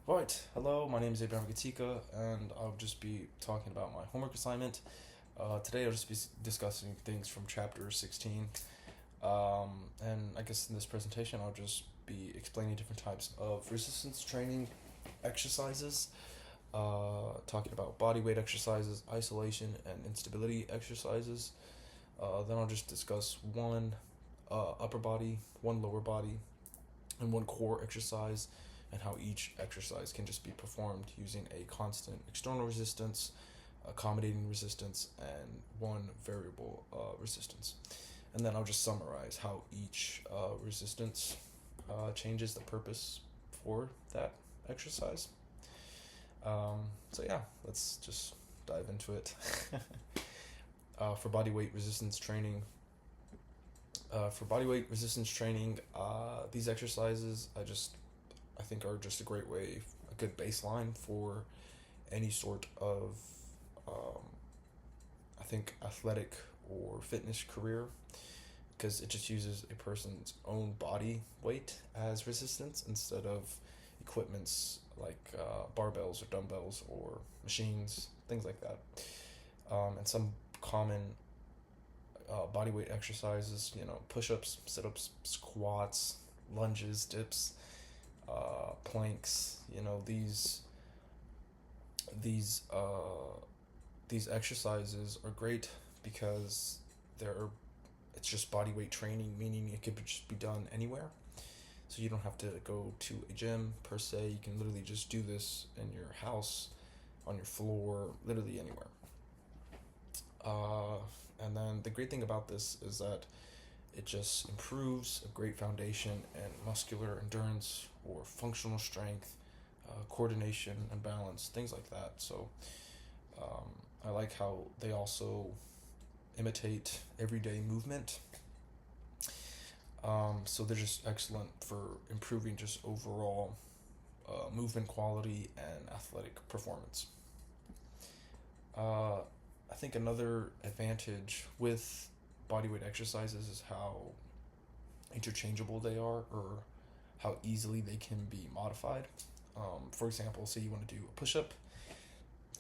Right, hello, my name is Abraham Gatika, and I'll just be talking about my homework assignment. Today I'll just be discussing things from chapter 16. And I guess in this presentation I'll just be explaining different types of resistance training exercises, talking about body weight exercises, isolation, and instability exercises. Then I'll just discuss one upper body, one lower body, and one core exercise, and how each exercise can just be performed using a constant external resistance, accommodating resistance, and one variable resistance. And then I'll just summarize how each resistance changes the purpose for that exercise. So yeah, let's just dive into it. For body weight resistance training, these exercises I think are just a great way, a good baseline for any sort of, um, I think, athletic or fitness career, because it just uses a person's own body weight as resistance instead of equipments like barbells or dumbbells or machines, things like that. And some common body weight exercises, push ups, sit ups, squats, lunges, dips, planks. These these exercises are great because they're it's just body weight training, meaning it could just be done anywhere. So you don't have to go to a gym per se. You can literally just do this in your house, on your floor, literally anywhere. Uh, and then the great thing about this is that it just improves a great foundation and muscular endurance or functional strength, coordination and balance, things like that. So um, I like how they also imitate everyday movement. So they're just excellent for improving just overall movement quality and athletic performance. Uh, I think another advantage with bodyweight exercises is how interchangeable they are, or how easily they can be modified. For example, say you want to do a push up,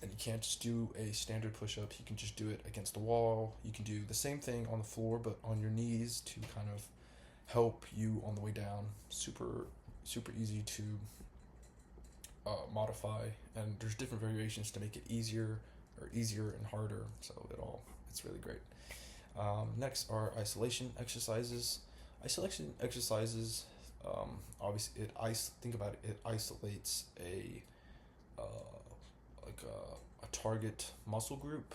and you can't just do a standard push up, you can just do it against the wall. You can do the same thing on the floor, but on your knees to kind of help you on the way down. Super, super easy to modify, and there's different variations to make it easier and harder. So it's really great. Next are isolation exercises. Isolation exercises, obviously, think about it. It isolates uh, a target muscle group.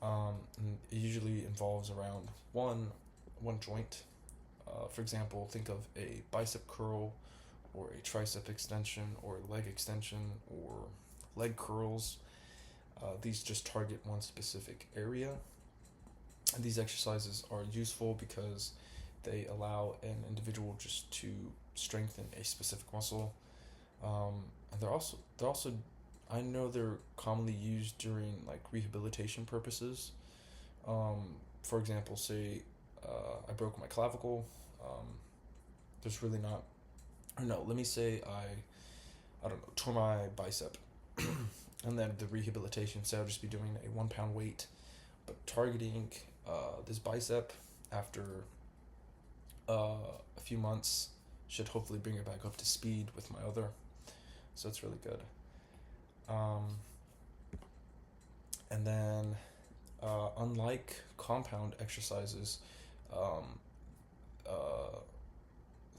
And it usually involves around one joint. For example, think of a bicep curl, or a tricep extension, or leg extension, or leg curls. These just target one specific area. And these exercises are useful because they allow an individual just to strengthen a specific muscle. And they're also I know they're commonly used during like rehabilitation purposes. For example, say I broke my clavicle. Um, there's really not, or no, let me say I don't know, tore my bicep, and then the rehabilitation. So I'll just be doing a 1 pound weight, but targeting this bicep after a few months should hopefully bring it back up to speed with my other. So it's really good. Um, and then, unlike compound exercises, um, uh,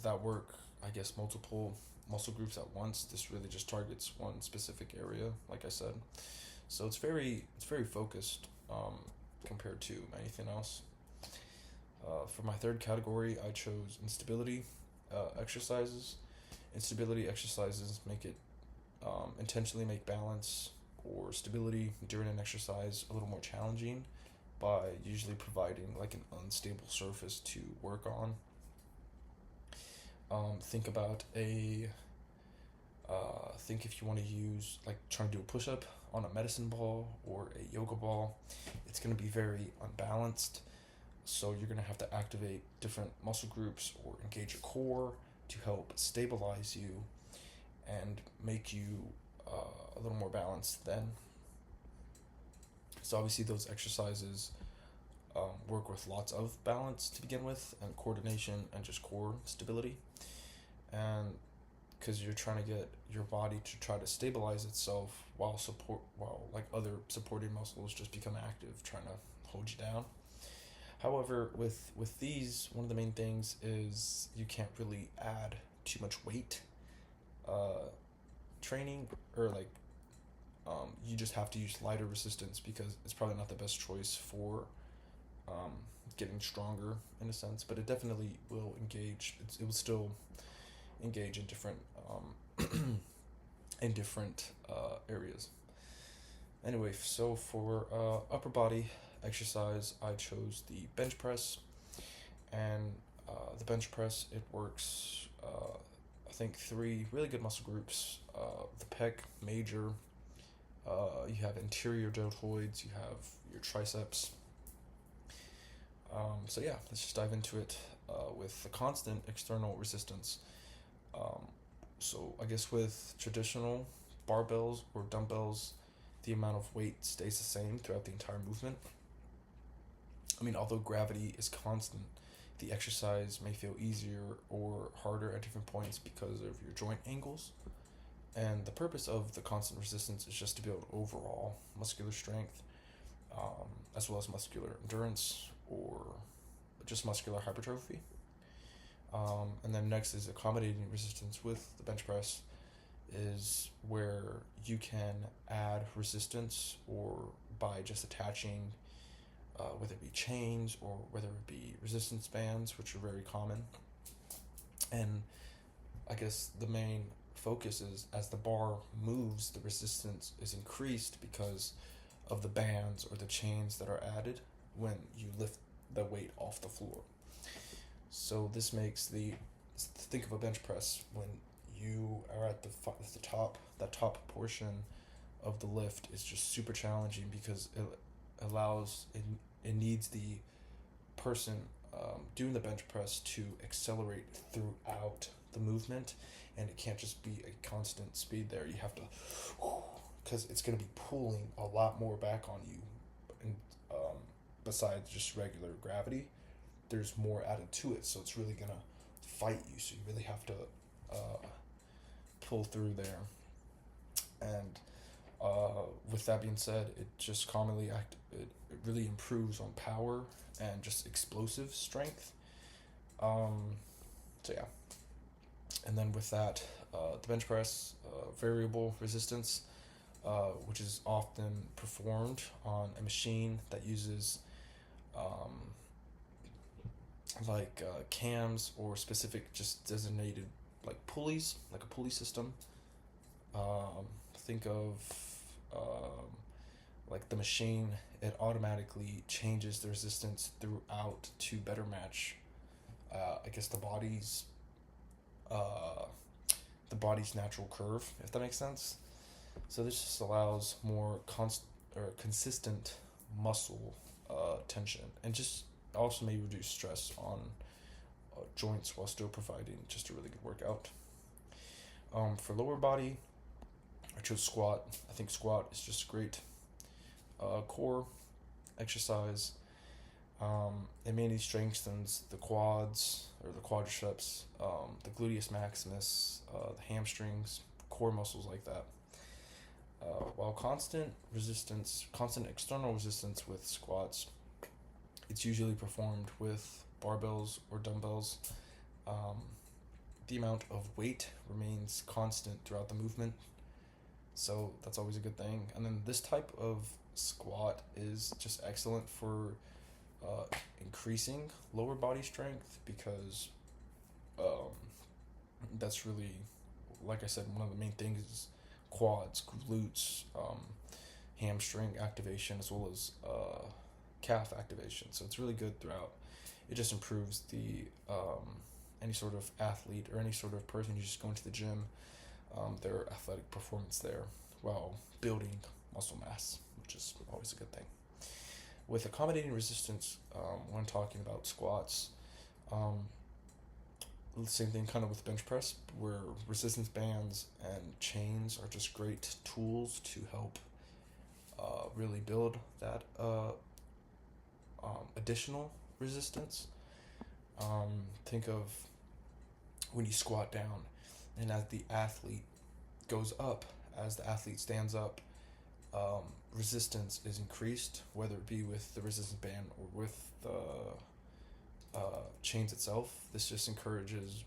that work, I guess, multiple muscle groups at once, this really just targets one specific area, like I said. So it's very focused, compared to anything else. For my third category, I chose instability exercises. Instability exercises make it intentionally make balance or stability during an exercise a little more challenging by usually providing like an unstable surface to work on. Think about a think if you want to use, like, trying to do a push up on a medicine ball or a yoga ball, it's going to be very unbalanced. So you're going to have to activate different muscle groups or engage your core to help stabilize you. and make you a little more balanced then. So obviously those exercises work with lots of balance to begin with, and coordination, and just core stability. And because you're trying to get your body to try to stabilize itself while like other supporting muscles just become active, trying to hold you down. However, with these, one of the main things is you can't really add too much weight training, or like you just have to use lighter resistance, because it's probably not the best choice for getting stronger in a sense, but it definitely will engage. It will still engage in different in different areas. Anyway, so for upper body exercise, I chose the bench press, and the bench press, it works. I think 3 really good muscle groups: the pec major. You have anterior deltoids. You have your triceps. So yeah, let's just dive into it with the constant external resistance. So I guess with traditional barbells or dumbbells, the amount of weight stays the same throughout the entire movement. I mean, although gravity is constant, the exercise may feel easier or harder at different points because of your joint angles. And the purpose of the constant resistance is just to build overall muscular strength, as well as muscular endurance, or just muscular hypertrophy. And then next is accommodating resistance with the bench press, is where you can add resistance, or by just attaching, whether it be chains or whether it be resistance bands, which are very common. And I guess the main focus is, as the bar moves, the resistance is increased because of the bands or the chains that are added when you lift the weight off the floor. So this makes think of a bench press when you are at the top. That top portion of the lift is just super challenging, because it needs the person doing the bench press to accelerate throughout the movement, and it can't just be a constant speed there. You have to, because it's going to be pulling a lot more back on you, and besides just regular gravity, there's more added to it, so it's really going to fight you, so you really have to pull through there. And with that being said, it just it really improves on power and just explosive strength. So yeah. And then with that, the bench press, variable resistance, which is often performed on a machine that uses cams, or specific just designated like pulleys, like a pulley system. Think of like the machine, it automatically changes the resistance throughout to better match I guess the body's natural curve, if that makes sense. So this just allows more consistent muscle tension, and just also may reduce stress on joints while still providing just a really good workout. For lower body, I chose squat. I think squat is just great core exercise. It mainly strengthens the quads, or the quadriceps, the gluteus maximus, the hamstrings, core muscles like that. While constant external resistance with squats, it's usually performed with barbells or dumbbells. The amount of weight remains constant throughout the movement, so that's always a good thing. And then this type of squat is just excellent for increasing lower body strength, because that's really, like I said, one of the main things is quads, glutes, hamstring activation, as well as calf activation. So it's really good throughout. It just improves the any sort of athlete or any sort of person who's just going to the gym, their athletic performance there, while building muscle mass, which is always a good thing. With accommodating resistance, when talking about squats, Same thing kind of with bench press, where resistance bands and chains are just great tools to help really build that additional resistance. Think of when you squat down, and as the athlete goes up, as the athlete stands up, resistance is increased, whether it be with the resistance band or with the chains itself. This just encourages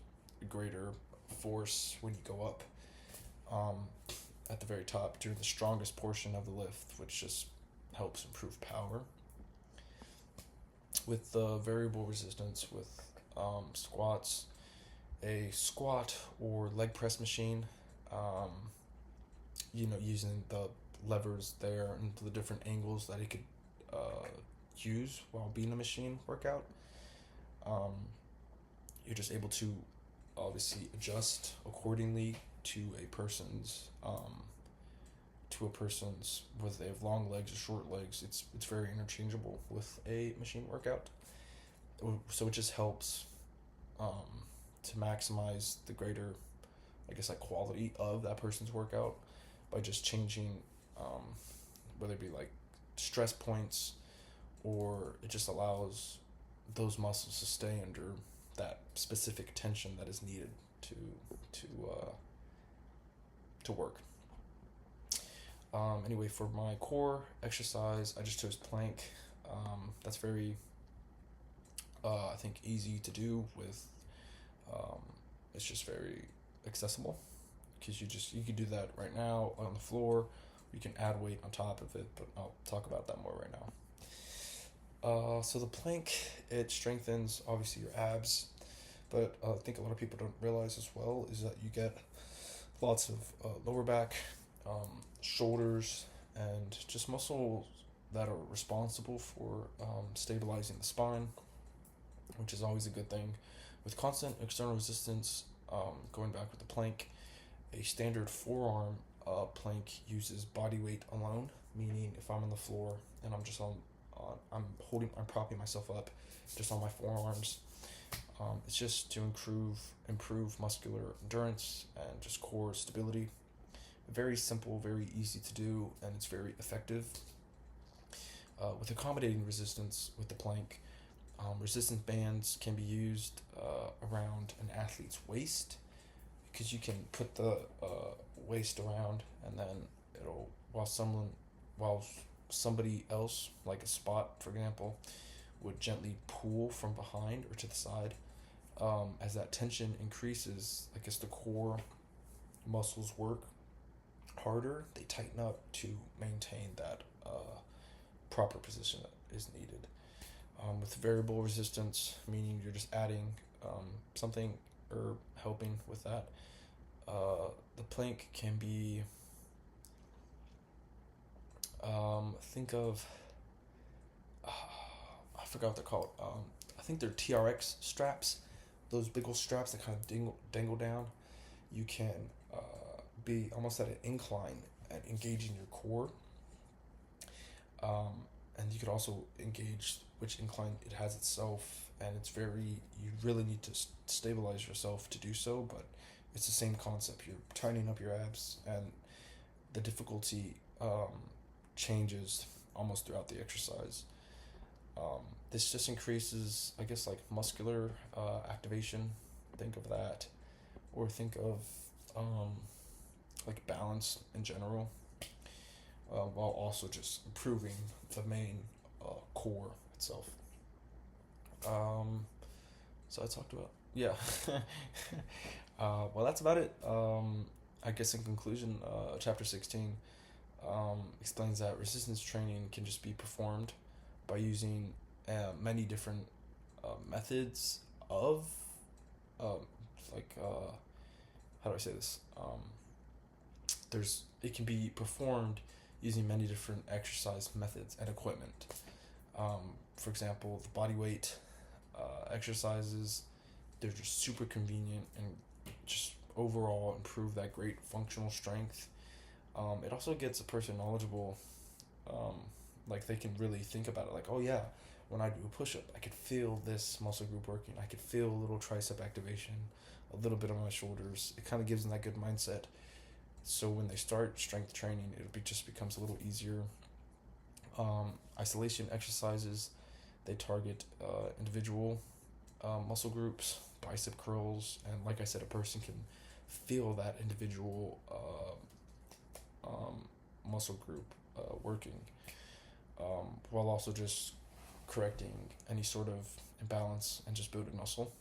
greater force when you go up at the very top during the strongest portion of the lift, which just helps improve power. With the variable resistance with squats, a squat or leg press machine, using the levers there and the different angles that it could use while being a machine workout, you're just able to obviously adjust accordingly to a person's whether they have long legs or short legs. It's very interchangeable with a machine workout, so it just helps to maximize the greater, I guess, like quality of that person's workout by just changing whether it be like stress points, or it just allows those muscles to stay under that specific tension that is needed to work. Anyway, for my core exercise, I just chose plank. That's very, I think, easy to do with. It's just very accessible because you can do that right now on the floor. You can add weight on top of it, but I'll talk about that more right now. So the plank, it strengthens obviously your abs, but I think a lot of people don't realize as well is that you get lots of lower back, shoulders, and just muscles that are responsible for stabilizing the spine, which is always a good thing. With constant external resistance, going back with the plank, a standard forearm plank uses body weight alone, meaning if I'm on the floor and I'm just I'm propping myself up just on my forearms. It's just to improve muscular endurance and just core stability. Very simple, very easy to do, and it's very effective. With accommodating resistance with the plank, resistance bands can be used around an athlete's waist, because you can put the waist around, and then it'll while somebody else, like a spot for example, would gently pull from behind or to the side. As that tension increases, I guess the core muscles work harder, they tighten up to maintain that proper position that is needed. With variable resistance, meaning you're just adding something or helping with that, the plank can be, think of, I forgot what they're called. I think they're TRX straps, those big old straps that kind of dangle down. You can be almost at an incline and engaging your core. And you could also engage which incline it has itself, and you really need to stabilize yourself to do so, but it's the same concept. You're tightening up your abs, and the difficulty changes almost throughout the exercise. This just increases, I guess, like muscular activation. Think of that, or think of like balance in general, while also just improving the main core itself. So I talked about, yeah. Well, that's about it. I guess in conclusion, chapter 16 explains that resistance training can just be performed by using many different methods of, how do I say this? It can be performed using many different exercise methods and equipment. For example, the body weight exercises, they're just super convenient and just overall improve that great functional strength. It also gets a person knowledgeable, like they can really think about it, like, oh yeah, when I do a push-up, I could feel this muscle group working. I could feel a little tricep activation, a little bit on my shoulders. It kind of gives them that good mindset. So when they start strength training, just becomes a little easier. Isolation exercises, they target individual muscle groups, bicep curls, and like I said, a person can feel that individual muscle group working, while also just correcting any sort of imbalance and just building muscle.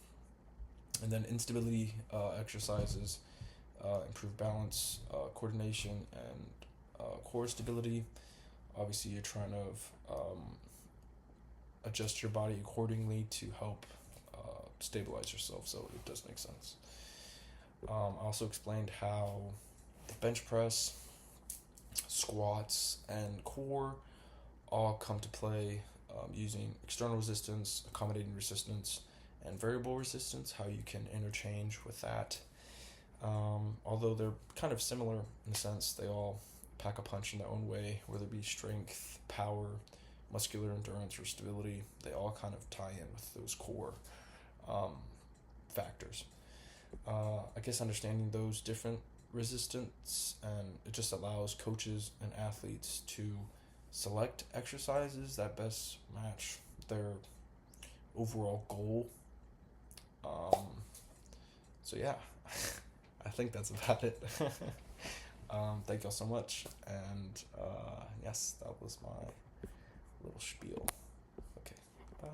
And then instability exercises improve balance, coordination, and core stability. Obviously, you're trying to adjust your body accordingly to help stabilize yourself, so it does make sense. I also explained how the bench press, squats, and core all come to play using external resistance, accommodating resistance, and variable resistance, how you can interchange with that. Although they're kind of similar in a sense, they all pack a punch in their own way, whether it be strength, power, muscular endurance, or stability. They all kind of tie in with those core factors. I guess understanding those different resistance, and it just allows coaches and athletes to select exercises that best match their overall goal. So yeah, I think that's about it. Thank y'all so much, and yes, that was my little spiel. Okay, bye.